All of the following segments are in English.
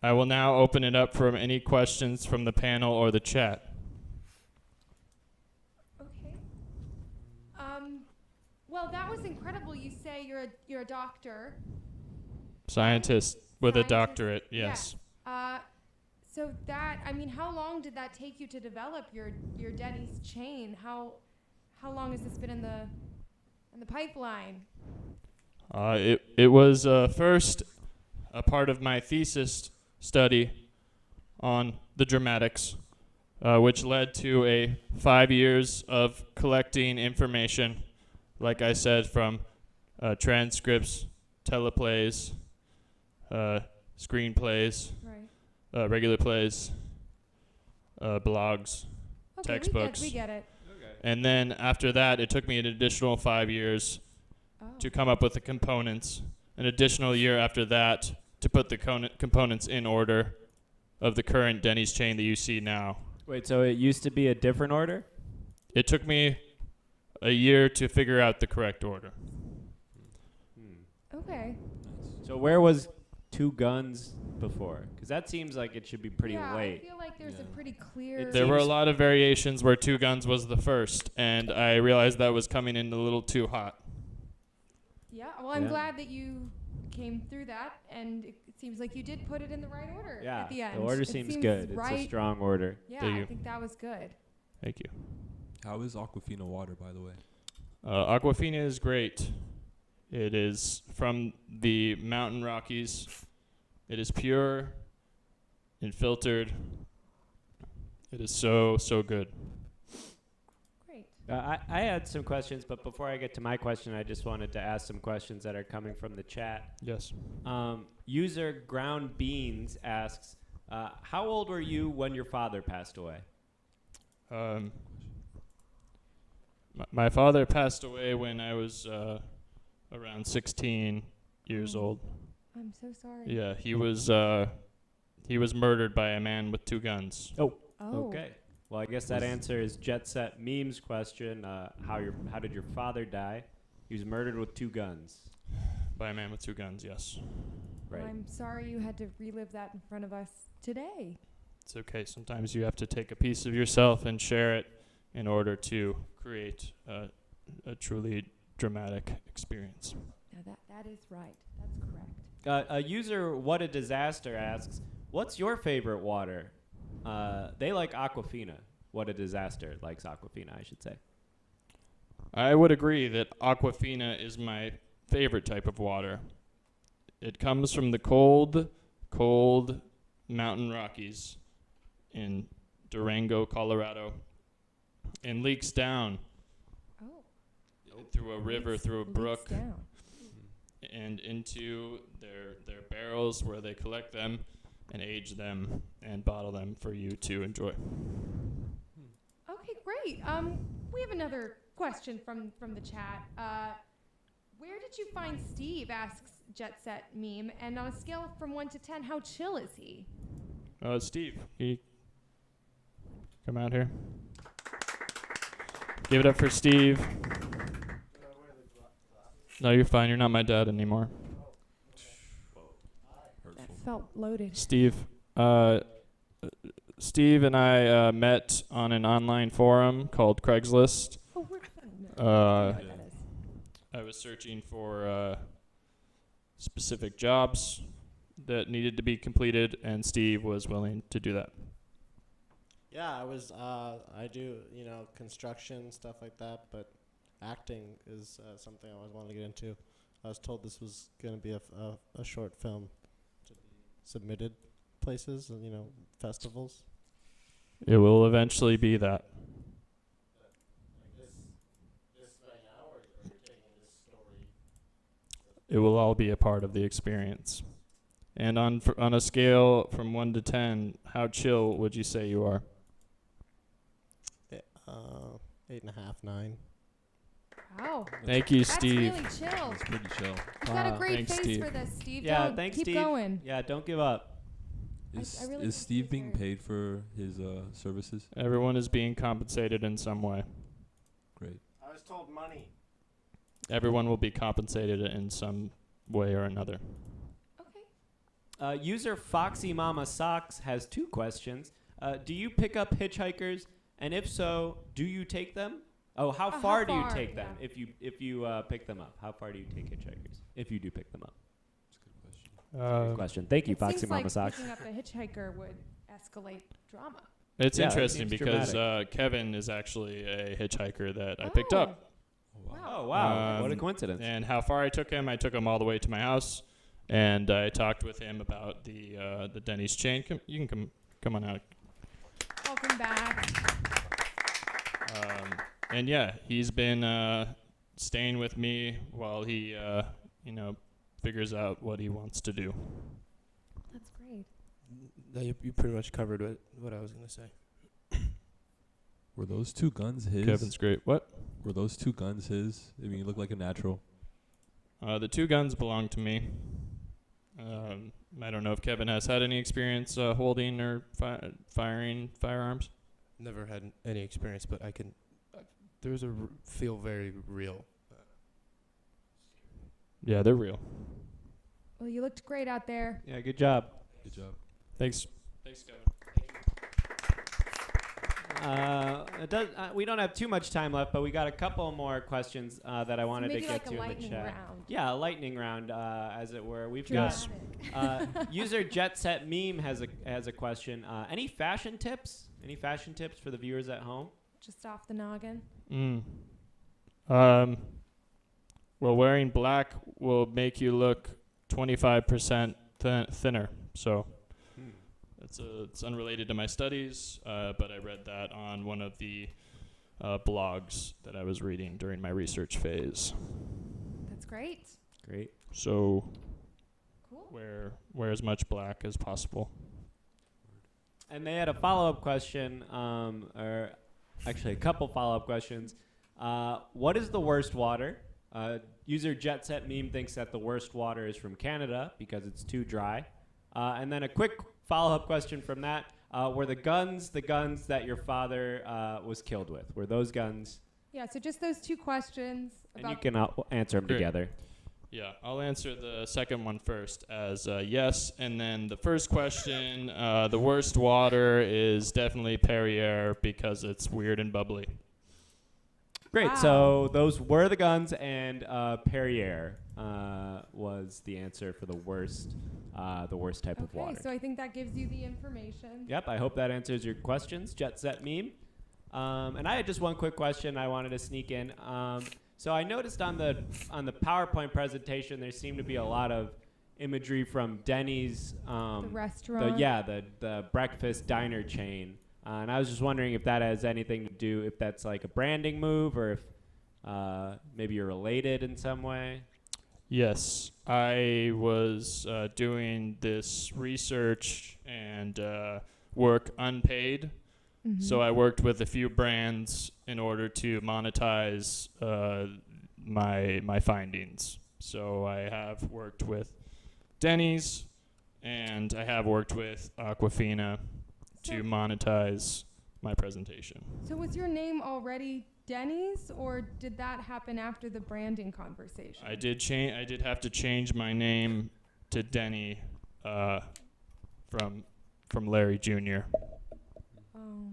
I will now open it up for any questions from the panel or the chat. Okay. Well, that was incredible. You say you're a doctor. Scientist with a Scientist, doctorate, yes. Yeah. So that, I mean, how long did that take you to develop your Denny's chain? How long has this been in the pipeline? It was first a part of my thesis study on the dramatics, which led to a 5 years of collecting information, like I said, from transcripts, teleplays, screenplays, Right. regular plays, blogs, Okay, textbooks. We get it. And then after that, it took me an additional 5 years to come up with the components. An additional year after that to put the components in order of the current Denny's chain that you see now. Wait, so it used to be a different order? It took me a year to figure out the correct order. Okay. So where was Two Guns before? Because that seems like it should be pretty late. I feel like there's a pretty clear. There were a lot of variations where Two Guns was the first, and I realized that was coming in a little too hot. Yeah, well, I'm glad that you came through that, and it seems like you did put it in the right order at the end. The order seems good. Right. It's a strong order. Yeah, I think that was good. Thank you. How is Aquafina water, by the way? Aquafina is great. It is from the Mountain Rockies. It is pure and filtered. It is so good. Great. I had some questions, but before I get to my question, I just wanted to ask some questions that are coming from the chat. Yes. User Ground Beans asks, how old were you when your father passed away? My father passed away when I was around 16 years old. I'm so sorry. Yeah, he was murdered by a man with 2 guns. Oh. Okay. Well, I guess that answers Jet Set Meme's question. How did your father die? He was murdered with 2 guns. By a man with 2 guns, yes. Right. Well, I'm sorry you had to relive that in front of us today. It's okay. Sometimes you have to take a piece of yourself and share it in order to create a truly dramatic experience. Now that is right. That's correct. A user What a Disaster asks, what's your favorite water? They like Aquafina. What a Disaster likes Aquafina, I should say. I would agree that Aquafina is my favorite type of water. It comes from the cold Mountain Rockies in Durango, Colorado, and leaks down through a river, through a brook, and into their barrels where they collect them and age them and bottle them for you to enjoy. Okay, great. We have another question from the chat. Where did you find Steve? Asks Jet Set Meme. And on a scale from 1 to 10, how chill is he? Steve, can you come out here? Give it up for Steve. No, you're fine. You're not my dad anymore. That felt loaded. Steve and I met on an online forum called Craigslist. I was searching for specific jobs that needed to be completed, and Steve was willing to do that. Yeah, I do, construction, stuff like that, but acting is something I always wanted to get into. I was told this was going to be a short film to be submitted places and, festivals. It will eventually be that. It will all be a part of the experience. And on a scale from 1 to 10, how chill would you say you are? 8.5, 9. Wow. Thank you, Steve. That's really chill. That's pretty chill. You've got a great Thanks, face Steve. for this, Steve. Yeah, thanks, keep Steve. going. Yeah, don't give up. Is, I really is think Steve he's being very- paid for his services? Everyone is being compensated in some way. Great. I was told money. Everyone will be compensated in some way or another. Okay. User Foxy Mama Socks has 2 questions. Do you pick up hitchhikers, and if so, do you take them? Oh, how far do you take them yeah. if you pick them up? How far do you take hitchhikers if you do pick them up? That's a good question. Good question. Thank you, It Foxy seems Mama like Socks. picking up a hitchhiker would escalate drama. It's Yeah, that interesting seems because dramatic. Kevin is actually a hitchhiker that I picked up. Oh, wow. Oh, wow. What a Um, coincidence. And how far I took him all the way to my house, and I talked with him about the Denny's chain. You can come on out. Welcome back. And yeah, he's been staying with me while he figures out what he wants to do. That's great. No, you pretty much covered what I was going to say. Were those 2 guns his? Kevin's great. What? Were those 2 guns his? I mean, you look like a natural. The 2 guns belong to me. I don't know if Kevin has had any experience holding or firing firearms. Never had any experience, but I can. There's feel very real. Yeah, they're real. Well, you looked great out there. Yeah, good job. Good job. Thanks. Thanks, Kevin. We don't have too much time left, but we got a couple more questions that I wanted Maybe to get like a to in the lightning chat. round. Yeah, a lightning round, as it were. We've Yes. got user Jet Set Meme has a question. Any fashion tips? Any fashion tips for the viewers at home? Just off the noggin. Well, wearing black will make you look 25% thinner. So it's unrelated to my studies, but I read that on one of the blogs that I was reading during my research phase. That's great. Great. So Cool. wear as much black as possible. And they had a follow-up question, or actually a couple follow-up questions. What is the worst water? User Jet Set Meme thinks that the worst water is from Canada because it's too dry. And then a quick follow-up question from that. Were the guns that your father was killed with? Were those guns? Yeah, so just those 2 questions And you about can answer them Great. together. Yeah, I'll answer the second one first as yes, and then the first question, the worst water is definitely Perrier because it's weird and bubbly. Great. Wow. So those were the guns, and Perrier was the answer for the worst type of water. Okay, so I think that gives you the information. Yep. I hope that answers your questions, Jet Set Meme. And I had just one quick question I wanted to sneak in. So I noticed on the PowerPoint presentation there seemed to be a lot of imagery from Denny's, The restaurant. the breakfast diner chain. And I was just wondering if that has anything to do, if that's like a branding move, or if maybe you're related in some way. Yes, I was doing this research and work unpaid. So I worked with a few brands in order to monetize my findings. So I have worked with Denny's, and I have worked with Aquafina to monetize my presentation. So was your name already Denny's, or did that happen after the branding conversation? I did have to change my name to Denny from Larry Jr. Oh.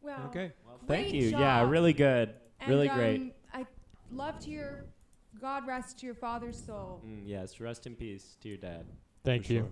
Well, Okay. Well, great thank you. Yeah, job. really good. and, Really great. I love to hear God rest your father's soul. Yes. Rest in peace to your dad. Thank For you. sure.